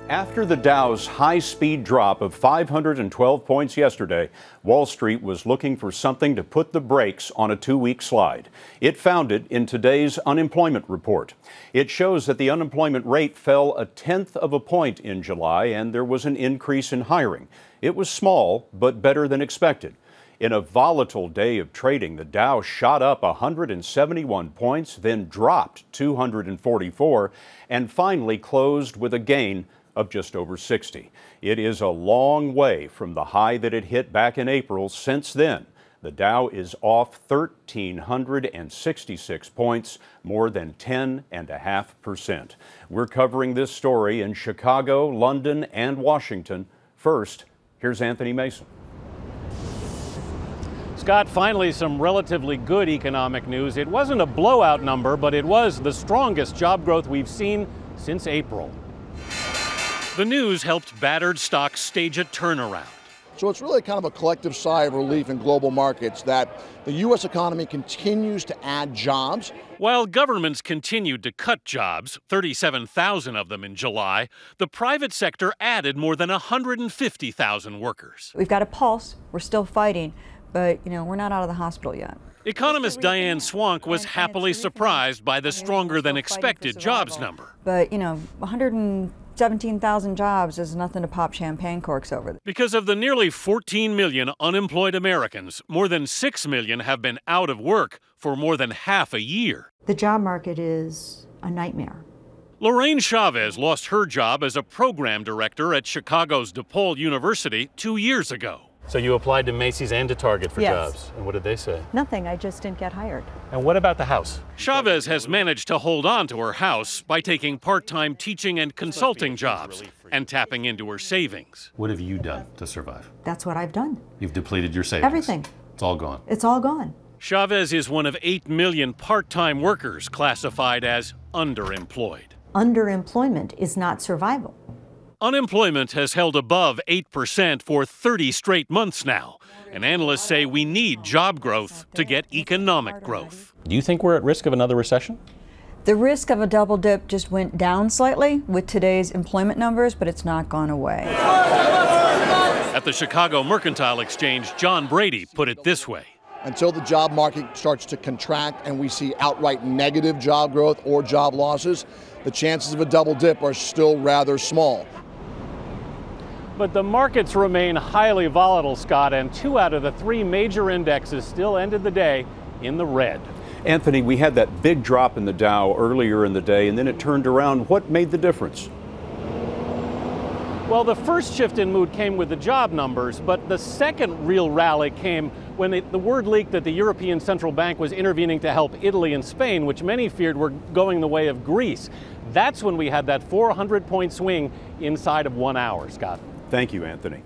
After the Dow's high-speed drop of 512 points yesterday, Wall Street was looking for something to put the brakes on a two-week slide. It found it in today's unemployment report. It shows that the unemployment rate fell 1/10 of a point in July, and there was an increase in hiring. It was small, but better than expected. In a volatile day of trading, the Dow shot up 171 points, then dropped 244, and finally closed with a gain of just over 60. It is a long way from the high that it hit back in April. Since then, the Dow is off 1,366 points, more than 10.5%. We're covering this story in Chicago, London, and Washington. First, here's Anthony Mason. Scott, finally some relatively good economic news. It wasn't a blowout number, but it was the strongest job growth we've seen since April. The news helped battered stocks stage a turnaround. So it's really kind of a collective sigh of relief in global markets that the U.S. economy continues to add jobs. While governments continued to cut jobs, 37,000 of them in July, the private sector added more than 150,000 workers. We've got a pulse. We're still fighting, but we're not out of the hospital yet. Economist Diane Swank was happily surprised by the stronger than expected jobs number. But 117,000 jobs is nothing to pop champagne corks over. Because of the nearly 14 million unemployed Americans, more than 6 million have been out of work for more than half a year. The job market is a nightmare. Lorraine Chavez lost her job as a program director at Chicago's DePaul University 2 years ago. So you applied to Macy's and to Target for jobs. And what did they say? Nothing. I just didn't get hired. And what about the house? Chavez has managed to hold on to her house by taking part-time teaching and consulting jobs and tapping into her savings. What have you done to survive? That's what I've done. You've depleted your savings. Everything. It's all gone. It's all gone. Chavez is one of 8 million part-time workers classified as underemployed. Underemployment is not survival. Unemployment has held above 8% for 30 straight months now, and analysts say we need job growth to get economic growth. Do you think we're at risk of another recession? The risk of a double dip just went down slightly with today's employment numbers, but it's not gone away. At the Chicago Mercantile Exchange, John Brady put it this way. Until the job market starts to contract and we see outright negative job growth or job losses, the chances of a double dip are still rather small. But the markets remain highly volatile, Scott, and 2 out of the 3 major indexes still ended the day in the red. Anthony, we had that big drop in the Dow earlier in the day, and then it turned around. What made the difference? Well, the first shift in mood came with the job numbers, but the second real rally came when the word leaked that the European Central Bank was intervening to help Italy and Spain, which many feared were going the way of Greece. That's when we had that 400-point swing inside of 1 hour, Scott. Thank you, Anthony.